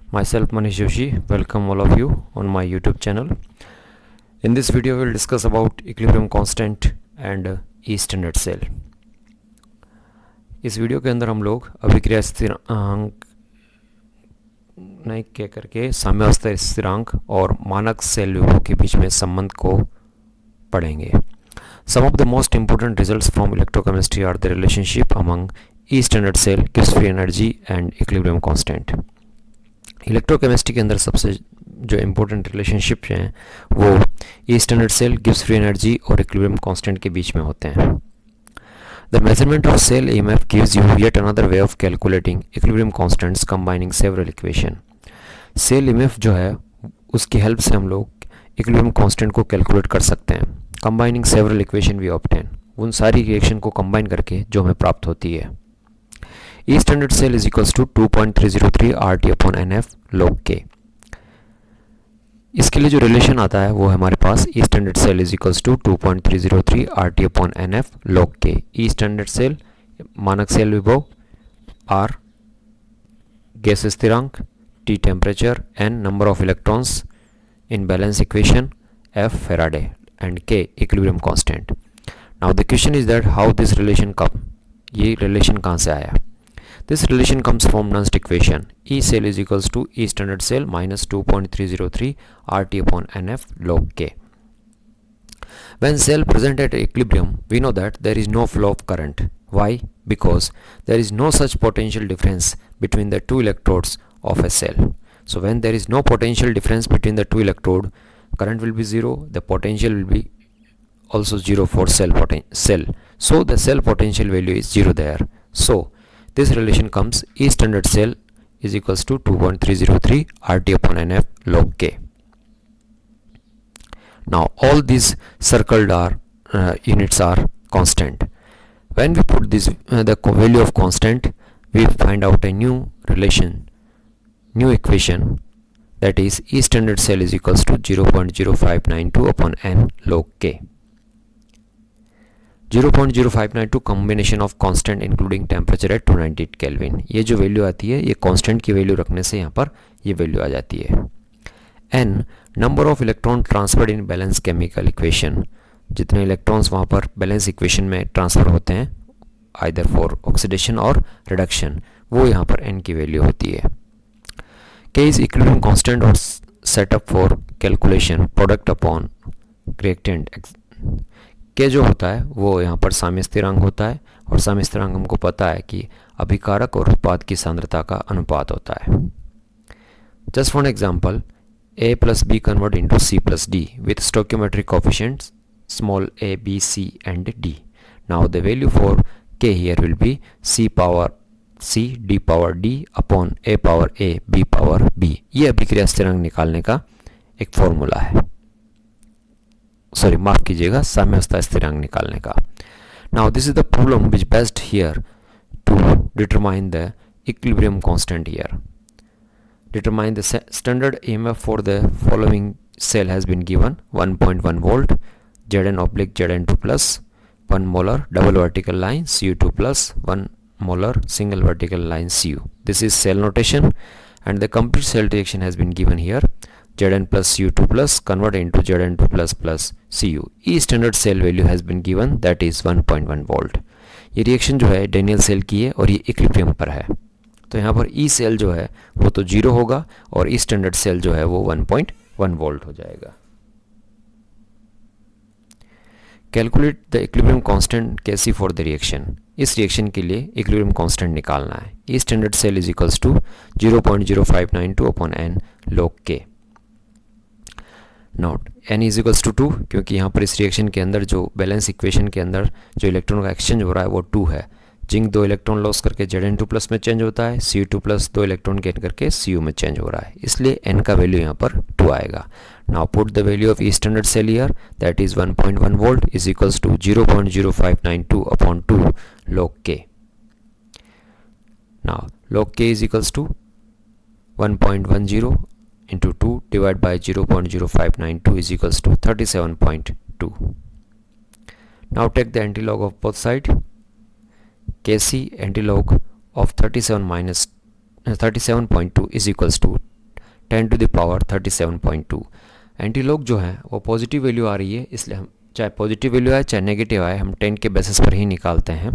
Myself Manish Joshi, welcome all of you on my YouTube channel. In this video we'll discuss about equilibrium constant and E standard cell. इस video के अंदर हम लोग अभिक्रिया स्थिरांक नहीं कह करके साम्यावस्था स्थिरांक और मानक सेल विभव के बीच में संबंध को पढ़ेंगे. Some of the most important results from electrochemistry are the relationship among E standard cell, gives free energy and equilibrium constant. Electrochemistry के अंदर सबसे जो इम्पोर्टेंट रिलेशनशिप हैं वो E standard cell, gives free energy और इक्विलिब्रियम कांस्टेंट के बीच में होते हैं. The measurement of cell EMF gives you yet another way of calculating equilibrium constants combining several equation. Cell EMF जो है उसकी हेल्प से हम लोग इक्विलिब्रियम कांस्टेंट को कैलकुलेट कर सकते हैं. Combining several equation we obtain, उन सारी रिएक्शन को कंबाइन करके जो हमें प्राप्त होती है. E standard cell is equals to 2.303 RT upon NF log K. इसके लिए जो रिलेशन आता है वो है हमारे पास E standard cell is equals to 2.303 RT upon NF log K. E standard cell मानक सेल विभव, R गैस स्थिरांक, T temperature, N number of electrons in balance equation, F Faraday and K equilibrium constant. Now the question is that how this relation come, ये relation कहाँ से आया. This relation comes from Nernst equation. E cell is equals to E standard cell minus 2.303 RT upon NF log K. When cell present at equilibrium, we know that there is no flow of current. Why? Because there is no such potential difference between the two electrodes of a cell. So when there is no potential difference between the two electrode, current will be zero. The potential will be also zero for cell. So the cell potential value is zero there. So this relation comes E standard cell is equals to 2.303 RT upon NF log K. Now all these circled units are constant. When we put this the value of constant, we find out a new relation, new equation, that is E standard cell is equals to 0.0592 upon N log K. 0.0592 combination of constant including temperature at 298 kelvin. ये जो value आती है ये constant की value रखने से यहाँ पर ये वैल्यू आ जाती है. N number of electron transferred in balance chemical equation, जितने इलेक्ट्रॉन्स वहाँ पर बैलेंस इक्वेशन में ट्रांसफ़र होते हैं आइदर फॉर ऑक्सीडेशन और रिडक्शन, वो यहाँ पर N की वैल्यू होती है. K इज इक्विलिब्रियम कांस्टेंट और setup for calculation product upon reactant. के जो होता है वो यहाँ पर साम्य स्थिरांक होता है और साम्य स्थिरांक हमको पता है कि अभिकारक और उत्पाद की सांद्रता का अनुपात होता है. Just for example, A plus B convert into C plus D with stoichiometric coefficients small a, b, c and d. Now the value for K here will be C power C, D power D upon A power A, B power B. ये अभिक्रिया स्थिरांक निकालने का एक formula है, sorry माफ कीजिएगा, साम्यावस्था स्थिरांक निकालने का. Now this is the problem which best here to determine the equilibrium constant here. Determine the standard EMF for the following cell has been given 1.1 volt, Zn oblique Zn2 plus, 1 molar double vertical line Cu2 plus, 1 molar single vertical line Cu. This is cell notation and the complete cell reaction has been given here. Zn plus Cu2 plus convert into Zn2 plus plus Cu. E standard cell value has been given, that is 1.1 volt. ये reaction जो है Daniel cell की है और ये equilibrium पर है, तो यहाँ पर ई सेल जो है वो तो 0 होगा और ई स्टैंडर्ड सेल जो है वो 1.1 वोल्ट हो जाएगा. Calculate the equilibrium constant KC for the reaction. इस रिएक्शन के लिए इक्विलिब्रियम कांस्टेंट निकालना है. E standard cell is equals to 0.0592 upon N log K. Note N is equals to 2, क्योंकि यहाँ पर इस रिएक्शन के अंदर जो बैलेंस इक्वेशन के अंदर जो इलेक्ट्रॉन का एक्सचेंज हो रहा है वो 2 है. जिंक 2 इलेक्ट्रॉन लॉस करके Zn2 प्लस में चेंज होता है, Cu2 प्लस 2 इलेक्ट्रॉन गेन करके Cu में चेंज हो रहा है, इसलिए N का वैल्यू यहाँ पर 2 आएगा. Now put the value of E standard cell here, that is 1.1 volt is equals to 0.0592 upon 2 log K. नाउ log K इज इक्वल्स टू 1.10 into 2 divided by 0.0592 is equals to 37.2. Now take the antilog of both sides. Kc antilog of 37 minus 37.2 is equals to 10 to the power 37.2। Anti log जो है वो positive value आ रही है, इसलिए हम चाहे पॉजिटिव वैल्यू आए चाहे नेगेटिव आए हम 10 के बेसिस पर ही निकालते हैं,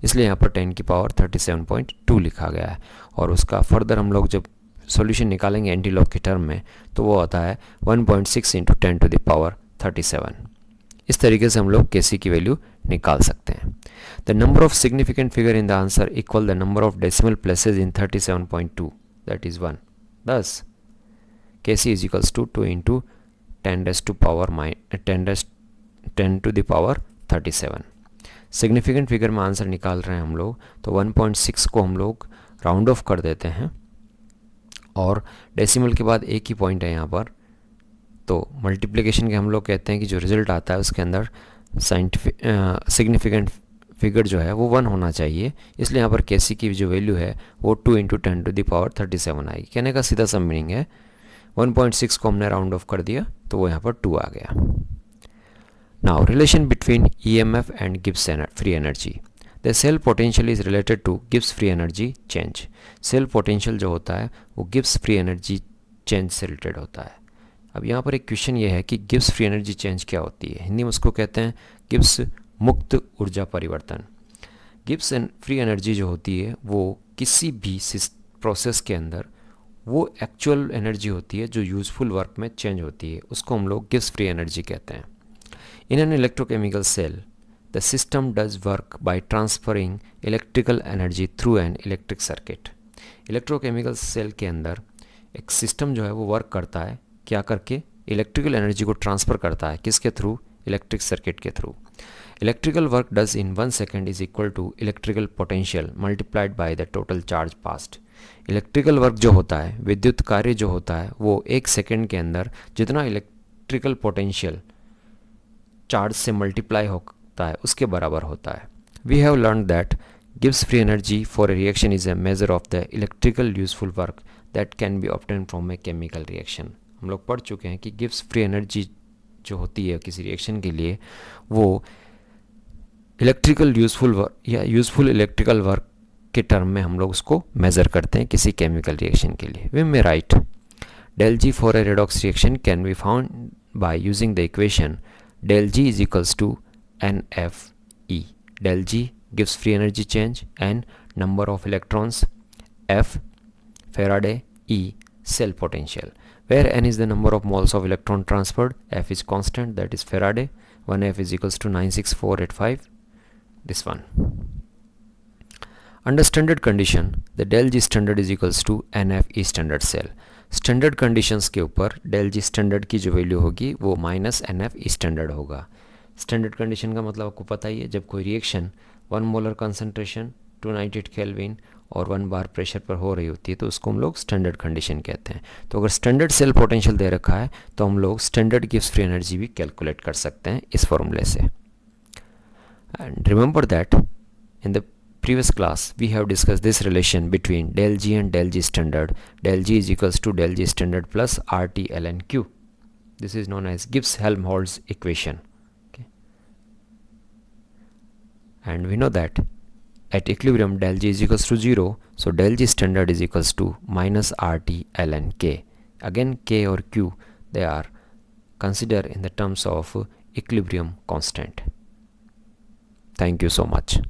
इसलिए यहाँ पर 10 की पावर 37.2 लिखा गया है। और उसका फर्दर हम लोग जब सॉल्यूशन निकालेंगे एंटी लॉग के टर्म में तो वो आता है 1.6 इंटू 10 टू द पावर 37। इस तरीके से हम लोग केसी की वैल्यू निकाल सकते हैं। The number of significant figure in the answer equal the number of decimal places in 37.2 that is 1। thus kc is equals to 2 into 10 raised to power 10 to the power 37। Significant figure में answer निकाल रहे हैं हम लोग तो 1.6 को हम लोग राउंड ऑफ कर देते हैं और डेसिमल के बाद एक ही पॉइंट है यहाँ पर, तो मल्टीप्लिकेशन के हम लोग कहते हैं कि जो रिजल्ट आता है उसके अंदर सिग्निफिकेंट फिगर जो है वो 1 होना चाहिए, इसलिए यहाँ पर केसी की जो वैल्यू है वो 2 इंटू 10 टू द पावर 37 आएगी। कहने का सीधा सा मीनिंग है 1.6 को हमने राउंड ऑफ कर दिया तो वो यहाँ पर 2 आ गया। Now relation between EMF and Gibbs free energy. The cell potential is related to Gibbs free energy change. Cell potential जो होता है वो गिब्स फ्री एनर्जी चेंज से रिलेटेड होता है। अब यहाँ पर एक क्वेश्चन ये है कि गिब्स फ्री एनर्जी चेंज क्या होती है, हिंदी में उसको कहते हैं गिब्स मुक्त ऊर्जा परिवर्तन। गिब्स फ्री एनर्जी जो होती है वो किसी भी प्रोसेस के अंदर वो एक्चुअल एनर्जी होती है जो यूज़फुल वर्क में चेंज होती है, उसको हम लोग गिब्स फ्री एनर्जी कहते हैं। In an electrochemical cell the system does work by transferring electrical energy through an electric circuit. Electrochemical cell के अंदर एक सिस्टम जो है वो वर्क करता है, क्या करके, इलेक्ट्रिकल एनर्जी को ट्रांसफ़र करता है, किसके थ्रू, इलेक्ट्रिक सर्किट के through. Electrical work does in 1 second is equal to electrical potential multiplied by the total charge past. Electrical work जो होता है, विद्युत कार्य जो होता है वो 1 सेकेंड के अंदर जितना इलेक्ट्रिकल पोटेंशियल चार्ज से मल्टीप्लाई होता है उसके बराबर होता है। We have learn that Gibbs free energy for a reaction is a measure of the electrical useful work that can be obtain from a chemical reaction. हम लोग पढ़ चुके हैं कि गिब्स फ्री एनर्जी जो होती है किसी रिएक्शन के लिए वो इलेक्ट्रिकल यूजफुल वर्क या यूजफुल इलेक्ट्रिकल वर्क के टर्म में हम लोग उसको मेज़र करते हैं किसी केमिकल रिएक्शन के लिए। We may write del G for a redox reaction can be found by using the equation del G is equals to NFE. Del G gives free energy change, N number of electrons, F Faraday, E cell potential. Where N is the number of moles of electron transferred, F is constant, that is Faraday, 1F is equals to 96485, this one. Under standard condition, the del G standard is equals to NFE standard cell. Standard conditions के ऊपर del G standard की जो value होगी वो minus NFE standard होगा। Standard condition का मतलब आपको पता ही है, जब कोई रिएक्शन 1 मोलर कंसंट्रेशन 298 केल्विन और 1 बार प्रेशर पर हो रही होती है तो उसको हम लोग स्टैंडर्ड कंडीशन कहते हैं। तो अगर स्टैंडर्ड सेल पोटेंशियल दे रखा है तो हम लोग स्टैंडर्ड गिब्स फ्री एनर्जी भी कैलकुलेट कर सकते हैं इस फॉर्मूले से। And remember that in the previous class we have discussed this relation between del G and del G standard. Del G is equals to del G standard plus RT ln Q. This is known as Gibbs-Helmholtz equation. Okay. And we know that at equilibrium del G is equals to 0, so del G standard is equals to minus RT ln K. Again K or Q they are considered in the terms of equilibrium constant. Thank you so much.